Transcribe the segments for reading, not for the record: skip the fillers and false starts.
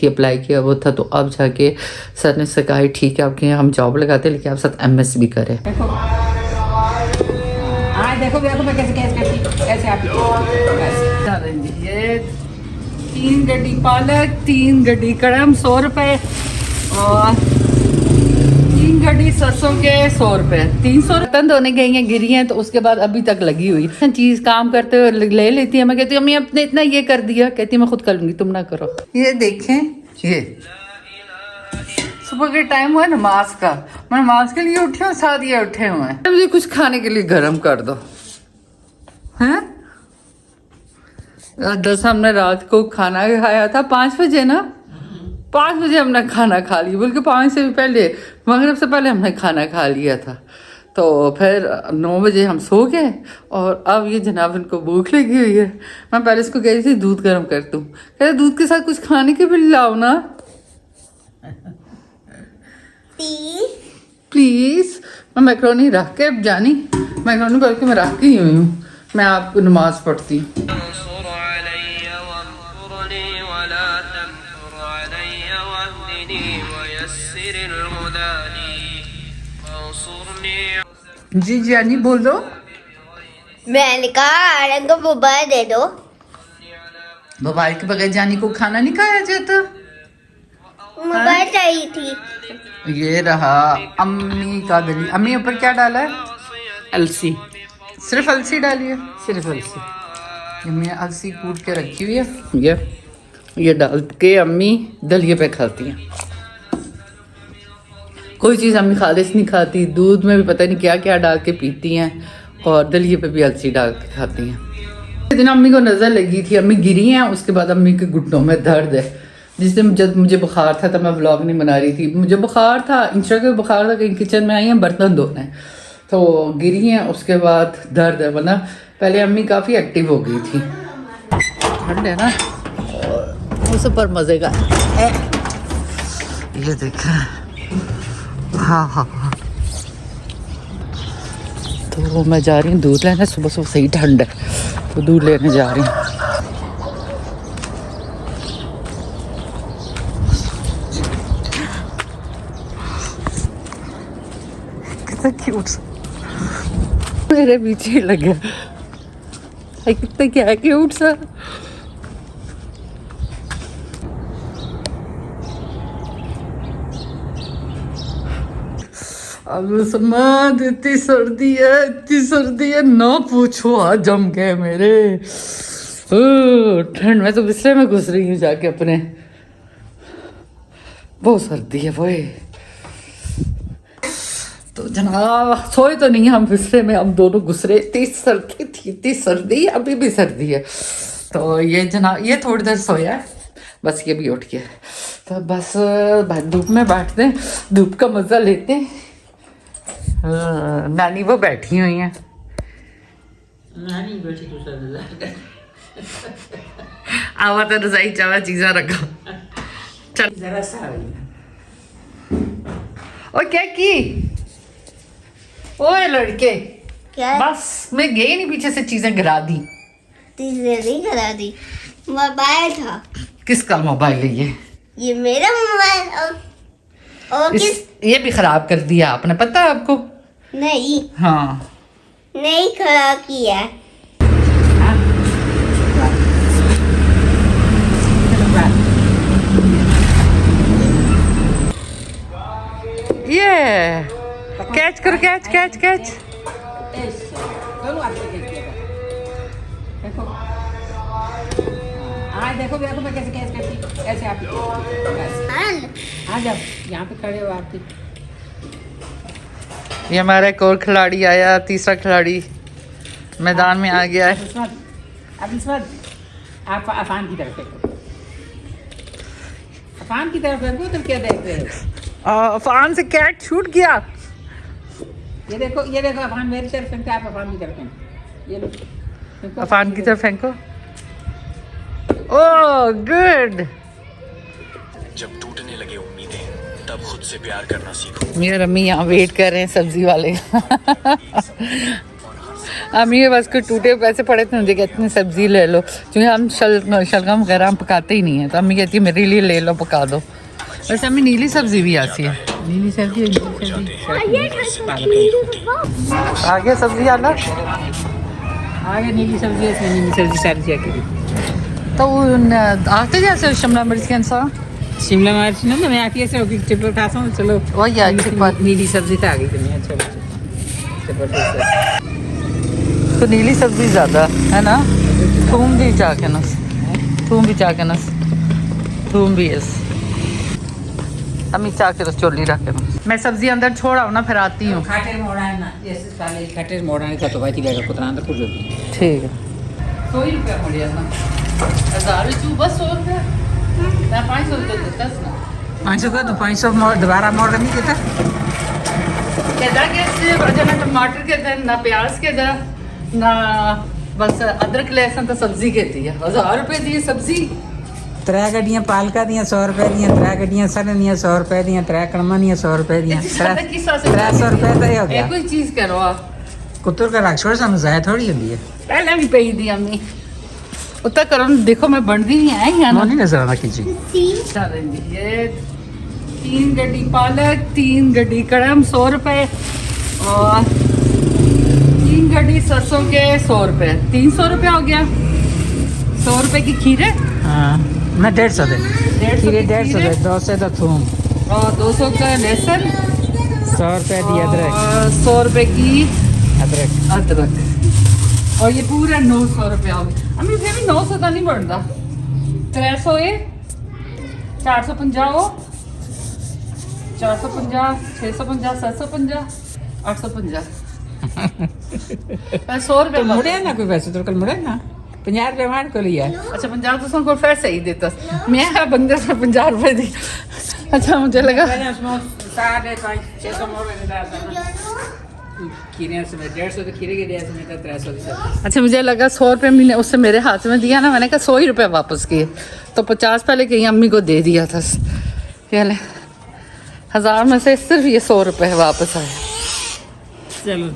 थी, अप्लाई किया वो था, तो अब जाके सर ने कहा ठीक है आपके यहाँ हम जॉब लगाते हैं लेकिन आप साथ MS भी करें। देखो मैं कैसे आप ये 3 गड्डी पालक, 3 गड्डी कड़म 100 रुपये और 3 गड्डी सरसों के 100 रुपये। 300 बर्तन धोने गई हैं, गिरी हैं, तो उसके बाद अभी तक लगी हुई चीज़ काम करते हुए ले लेती है। मैं कहती हूँ अम्मी आपने इतना ये कर दिया, कहती मैं खुद कर लूँगी तुम ना करो। ये देखें, ये सुबह के टाइम हुआ नमाज का, मैं नमाज के लिए उठी हूँ, साथ ये उठे हुए हैं। मुझे कुछ खाने के लिए गर्म कर दो हैं। दस हमने रात को खाना खाया था 5 बजे ना, 5 बजे हमने खाना खा लिया, बल्कि 5 से भी पहले, मगरिब से पहले हमने खाना खा लिया था। तो फिर 9 बजे हम सो गए और अब ये जनाब इनको भूख लगी हुई है। मैं पहले इसको कह रही थी दूध गर्म कर दूँ, कह रहे दूध के साथ कुछ खाने के भी लाओ ना प्लीज़। मैं मैक्रोनी रख के अब जानी, मैक्रोनी बल्कि मैं रख के ही हुई हूँ, मैं आपको नमाज पढ़ती हूँ। जी जानी बोलो। मैंने कहा आरंग को मोबाइल दे दो। मोबाइल के बगैर जानी को खाना नहीं खाया जाता। मोबाइल चाहिए थी। ये रहा अम्मी का दली। अम्मी ऊपर क्या डाला है? अलसी, सिर्फ अलसी डाली है, सिर्फ अलसी। अम्मी अलसी कूट के रखी हुई है, ये डाल के अम्मी दलिए पे खाती हैं। कोई चीज़ अम्मी खालिस नहीं खाती, दूध में भी पता नहीं क्या क्या डाल के पीती हैं और दलिए पे भी अलसी डाल के खाती हैं। एक दिन अम्मी को नज़र लगी थी, अम्मी गिरी हैं, उसके बाद अम्मी के घुटनों में दर्द है। जिस दिन जब मुझे बुखार था तब मैं व्लॉग नहीं बना रही थी, मुझे बुखार था, इंस्टा का बुखार था, कहीं किचन में आई हैं बर्तन धोने, तो गिरी हैं, उसके बाद दर्द है। वरना पहले अम्मी काफ़ी एक्टिव हो गई थी। ठंड है ना, उस पर मज़े का ये देखा। हाँ हाँ हाँ, तो मैं जा रही हूँ दूध लेने, सुबह सुबह सही ठंड है तो दूध लेने जा रही हूँ। कितना क्यूट मेरे पीछे लगे, कितना क्या क्यूट सा। अब समाद इतनी सर्दी है ना पूछो, आज जम गए मेरे। ठंड में तो बिस्तर में घुस रही हूँ जाके अपने, बहुत सर्दी है वो। तो जनाब सोए तो नहीं हम बिस्तर में, हम दोनों घुस रहे। इतनी सर्दी, अभी भी सर्दी है। तो ये जनाब ये थोड़ी देर सोया है बस, ये भी उठ गया। तो बस धूप में बैठते हैं, धूप का मज़ा लेते हैं। नानी वो बैठी हुई हैं, नानी बैठी तो आवा तो रजाई चावा चीज़ा रखा। चल जरा सा और क्या की ओए लड़के, क्या बस मैं गई नहीं, पीछे से चीजें गिरा दी। तीसरे नहीं करा दी। मोबाइल था। किसका मोबाइल है ये मेरा मोबाइल। और ये भी खराब कर दिया आपने, पता है आपको? नहीं हाँ नहीं खराब किया। ये कैच करो, कैच कैच कैच। दोनों हाथ से देखिएगा। देखो देखो देखो मैं कैसे कैच करती, ऐसे आप आ जाओ, यहाँ पे खड़े हो आप। ये हमारा एक और खिलाड़ी आया, तीसरा खिलाड़ी मैदान में आ गया है। अब इस बार आप अफान की तरफ देखो, अफान की तरफ देखो, तुम क्या देख रहे हो? अफान से कैट छूट गया। ये देखो अफान मेरी तरफ फेंकते, आप अफान की तरफ फेंको। ये लो अफान की तरफ फेंको। Oh good. जब टूटने लगे उम्मीदें तब खुद से प्यार करना सीखो। मेरे अम्मी यहाँ वेट कर रहे हैं सब्जी वाले। अम्मी के पास कोई टूटे पैसे पड़े थे, मुझे कहती हैं सब्जी ले लो, क्योंकि हम शलगम वगैरह हम पकाते ही नहीं है, तो अम्मी कहती है मेरे लिए ले लो पका दो। वैसे अम्मी नीली सब्जी भी आती है, नीली सब्जी आगे सब्जी आना आगे नीली सब्जी है, नीली सब्जी सारी जगह। तो आते जैसे शिमला मिर्च के इंसान शिमला मिर्च ना मैं आती ऐसे होगी टिप्पो खाता हूँ, चलो वही अच्छी बात। नीली सब्जी तो आ गई तुम्हें, अच्छा तो नीली सब्जी ज़्यादा है ना, थूम भी चाके नस, थूम भी चाके नस, थूम भी यस अम्मी चाके रस चोली रखे नस। मैं सब्जी अंदर छोड़ा ना फिर आती हूँ। खाटेर मोड़ा है ना, जैसे साले खाटेर मोड़ा है तो बाकी लेगा कुछ अंदर कुछ ठीक है। 100 रुपया मोड़िया ना, 1000 चू बस 100 रुपया, मैं 500 रुपया देता ना। 500 का तो 500 मोड़ दोबारा मोड़ नहीं देता। कहता कि सिर्फ अजय ना टमाटर के थे ना प्याज के थे ना बस अदरक लहसुन तो सब्जी के थी 1000 रुपये दी सब्जी। 3 गड्डियां पालका दियां 100 रुपए दियां, 3 गड्डियां सर दियां 100 रुपए दियां, 3 कड़मा दियां 100 रुपए दियां, 300 रुपए तो ये हो गया। कोई चीज करो आप कुत्तों का रख छोड़ समझ आया थोड़ी होती है। पहले भी पही दी अम्मी उतना करो देखो मैं बढ़ती नहीं आई है ना नहीं नजर आना खींची। ये 3 गड्डी पालक, 3 गड्डी कड़म 100 रुपए और 3 गड्डी सरसों के 100 रुपए, 300 रुपए हो गया। 100 रुपए की खीरे, हाँ मैं 150 दे, 150 दे, 200 तो थूम और 200 का लहसुन, 100 रुपए दी अदरक, और 100 रुपए की अदरक अदरक और ये पूरा 900 रुपया हो गया। अम्मी फिर भी 900 का नहीं बढ़ता, 300 ये 450 हो, 450 650 750 850 100 रुपये मुड़े ना कोई पैसे तो कल मुड़े ना 50 रुपए मार को लिया। अच्छा 50 तो को फिर सही देता मैं बंदे से 50 रुपए दी। अच्छा मुझे लगा अच्छा मुझे लगा 100 रुपये मैंने उससे मेरे हाथ में दिया ना, मैंने कहा 100 ही रुपये वापस किए तो 50 पहले कहीं अम्मी को दे दिया था। ये ले 1000 में से सिर्फ ये 100 रुपये वापस आए। चलो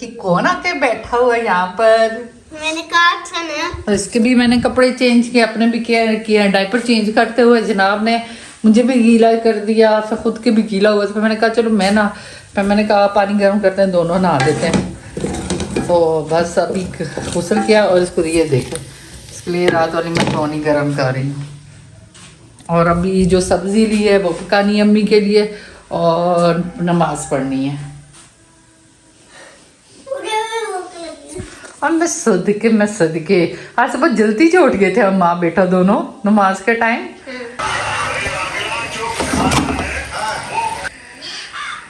ये कौन आके बैठा हुआ है यहाँ पर? मैंने कहा था ना। इसके भी मैंने कपड़े चेंज किए, अपने भी किया डायपर चेंज करते हुए जनाब ने मुझे भी गीला कर दिया, फिर खुद के भी गीला हुआ। फिर मैंने कहा चलो फिर मैंने कहा पानी गर्म करते हैं, दोनों नहा देते हैं। तो बस अभी गुस्ल किया और इसको ये देखे, इसके लिए रात वाली मैं पानी गर्म कर रही हूँ। और अभी जो सब्जी ली है वो पकानी है अम्मी के लिए और नमाज पढ़नी है। और मैं सदके आज सुबह जल्दी से उठ गए थे हम माँ बेटा दोनों नमाज के टाइम।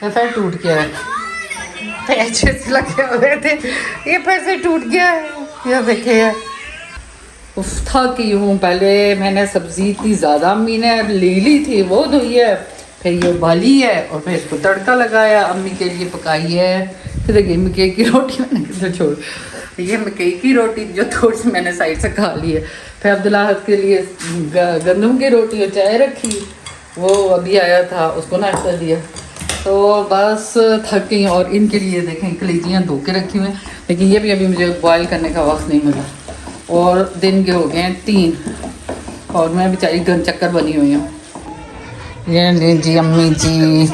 फिर टूट गया है, पैचेस लगे हुए थे, ये फिर से टूट गया है। ये देखिए थकी हूँ। पहले मैंने सब्जी इतनी ज़्यादा अम्मी ने ले ली थी, वो धोई है, फिर ये उबाली है और फिर इसको तड़का लगाया, अम्मी के लिए पकाई है। फिर देखिए मकई की रोटी मैंने किधर छोड़, ये मकई की रोटी जो थोड़ी सी मैंने साइड से खा ली है। फिर अब्दुल्लाहत के लिए गंदम की रोटी और चाय रखी, वो अभी आया था उसको नाश्ता दिया। तो बस थक गई। और इनके लिए देखें कलेजियाँ धो के रखी हुई हैं, लेकिन ये भी अभी मुझे बॉयल करने का वक्त नहीं मिला। और दिन के हो गए हैं 3 और मैं बेचारी गन चक्कर बनी हुई हूँ। ये लीजिए अम्मी जी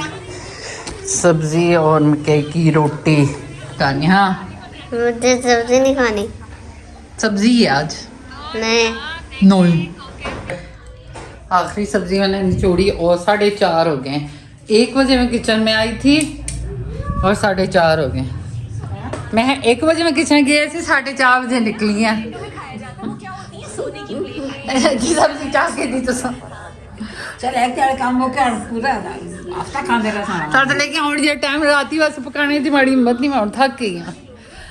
सब्जी और मकई की रोटी खानी। हाँ मुझे सब्जी नहीं खानी। सब्जी है आज नहीं। आखिरी सब्जी मैंने निचोड़ी और 4:30 हो गए। 1 बजे मैं किचन में आई थी और 4:30 हो गए। मैं 1 बजे में किचन गई थी, 4:30 बजे निकली हैं। की सब्जी चाह के दी तो चल एक काम हो क्या पूरा हफ्ता खा देगा सारा तो लेकिन और ये टाइम राती वास्ते पकाने की बड़ी हिम्मत नहीं, मैं थक गई हूँ।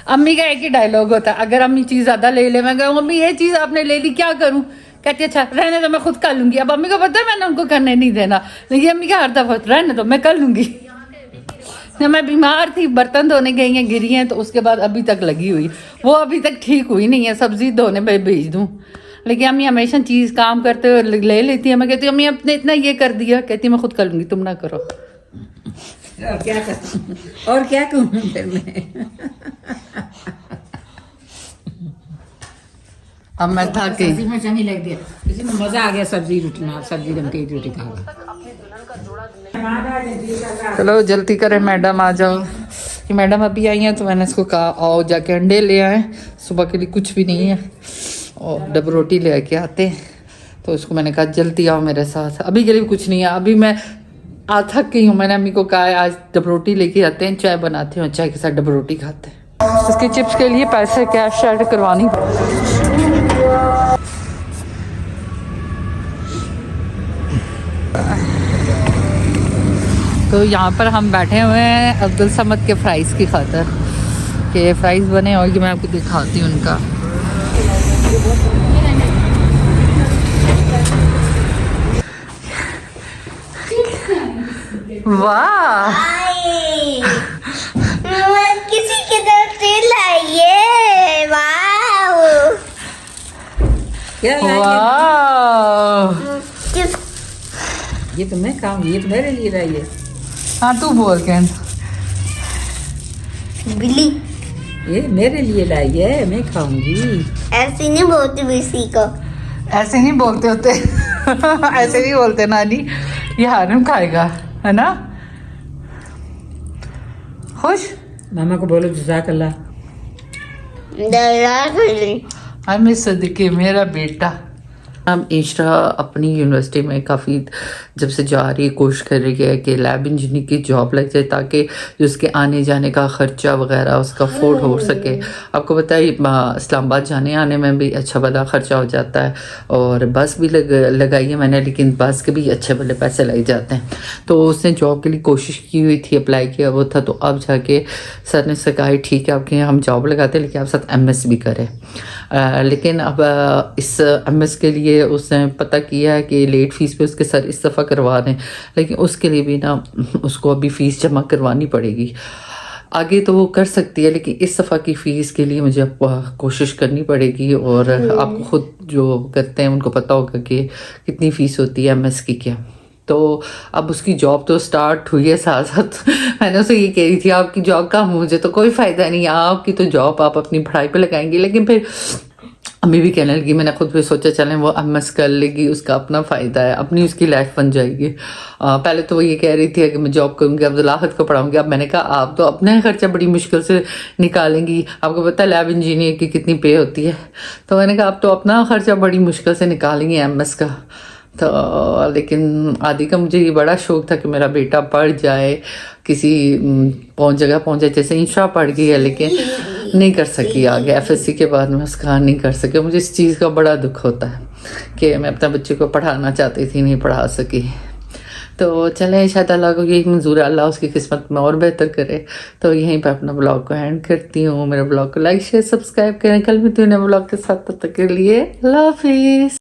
अम्मी का एक ही डायलॉग होता है, अगर अम्मी चीज़ ज़्यादा ले ले, मैं कहूँ अम्मी ये चीज़ आपने ले ली क्या करूँ? कहती अच्छा रहने दो मैं खुद कर लूँगी। अब अम्मी को पता है मैंने उनको करने नहीं देना, लेकिन अम्मी का हर दफा रहने दो मैं कर लूँगी। जब मैं बीमार थी बर्तन धोने गई हैं, गिरी हैं, तो उसके बाद अभी तक लगी हुई, वो अभी तक ठीक हुई नहीं है। सब्जी धोने में भेज दूँ, लेकिन अम्मी हमेशा चीज़ काम करते हुए ले लेती है। मैं कहती हूँ अम्मी आपने इतना ये कर दिया, कहती मैं खुद कर लूँगी तुम ना करो। और क्या करूँ फिर मैं अब मैं थक गई। सब्जी में चनी लग गया, इसमें मजा आ गया सब्जी रोटी, सब्जी रंग की रोटी खाओ। चलो जल्दी करें, मैडम आ जाओ। कि मैडम अभी आई हैं तो मैंने इसको कहा आओ जाके अंडे ले आए, सुबह के लिए कुछ भी नहीं है, और डब रोटी ले के आते। तो उसको मैंने कहा जल्दी आओ मेरे साथ, अभी के लिए कुछ नहीं है, अभी मैं थक गई हूँ। मैंने अम्मी को कहा है आज डब रोटी लेके आते हैं, चाय बनाते हैं और चाय के साथ डब रोटी खाते हैं। इसके चिप्स के लिए पैसे कैश ऐड करवानी। तो यहाँ पर हम बैठे हुए हैं अब्दुल समद के फ्राइज़ की खातर, कि फ्राइज़ बने और कि मैं आपको दिखाती हूँ उनका। वाह, किसी की तरफ से लाइए। वाह, क्या लाएंगे? वाह, किस ये तो मैं खाऊंगी, ये तो मेरे लिए लाइए। हाँ तू बोल के। बिल्ली ये मेरे लिए लाइए, मैं खाऊंगी। ऐसी नहीं बोलती किसी को। ऐसे नहीं बोलते होते ऐसे नहीं बोलते नानी, ये हारिम खाएगा, है ना? खुश? मामा को बोलो जज़ाकल्लाह। आई मिस सदीके, मेरा बेटा। हम इशरा अपनी यूनिवर्सिटी में काफ़ी जब से जा रही है, कोशिश कर रही है कि लैब इंजीनियर की जॉब लग जाए ताकि जो उसके आने जाने का ख़र्चा वगैरह उसका अफोर्ड हो सके। आपको पता है इस्लामाबाद जाने आने में भी अच्छा भला ख़र्चा हो जाता है, और बस भी लगाई है मैंने, लेकिन बस के भी अच्छे भले पैसे लग जाते हैं। तो उसने जॉब के लिए कोशिश की हुई थी, अप्लाई किया वो था, तो अब जाके सर ने उससे कहा ठीक है आपके यहाँ हम जॉब लगाते हैं लेकिन आप साथ MS भी करें। लेकिन अब इस MS के लिए उसने पता किया है कि लेट फीस पे उसके सर इस दफ़ा करवा रहे हैं, लेकिन उसके लिए भी ना उसको अभी फ़ीस जमा करवानी पड़ेगी। आगे तो वो कर सकती है लेकिन इस दफ़ा की फ़ीस के लिए मुझे कोशिश करनी पड़ेगी, और आपको ख़ुद जो करते हैं उनको पता होगा कि कितनी फ़ीस होती है MS की क्या। तो अब उसकी जॉब तो स्टार्ट हुई है, साथ साथ मैंने उसे ये कह रही थी आपकी जॉब का मुझे तो कोई फ़ायदा नहीं है, आपकी तो जॉब आप अपनी पढ़ाई पे लगाएंगी। लेकिन फिर अम्मी भी कहने लगी, मैंने खुद भी सोचा चलें वो MS कर लेगी, उसका अपना फ़ायदा है, अपनी उसकी लाइफ बन जाएगी। पहले तो वो ये कह रही थी कि मैं जॉब करूँगी, अब्दुल्लाहत को पढ़ाऊँगी। अब मैंने कहा आप तो अपना खर्चा बड़ी मुश्किल से निकालेंगी, आपको पता है लैब इंजीनियर की कितनी पे होती है। तो मैंने कहा आप तो अपना खर्चा बड़ी मुश्किल से निकालेंगी MS का। तो लेकिन आदि का मुझे ये बड़ा शौक़ था कि मेरा बेटा पढ़ जाए, किसी जगह पहुँच जाए, जैसे इंशा पढ़ गई है लेकिन नहीं कर सकी आगे, FSC के बाद में उसका नहीं कर सके। मुझे इस चीज़ का बड़ा दुख होता है कि मैं अपने बच्चे को पढ़ाना चाहती थी, नहीं पढ़ा सकी। तो चले शायद अल्लाह को यही मंजूर है, अल्लाह उसकी किस्मत में और बेहतर करे। तो यहीं पे अपना ब्लॉग को एंड करती हूँ। मेरे ब्लॉग को लाइक शेयर सब्सक्राइब करें। कल भी तूने ब्लॉग के साथ, तब तक के लिए अल्लाह हाफिज़।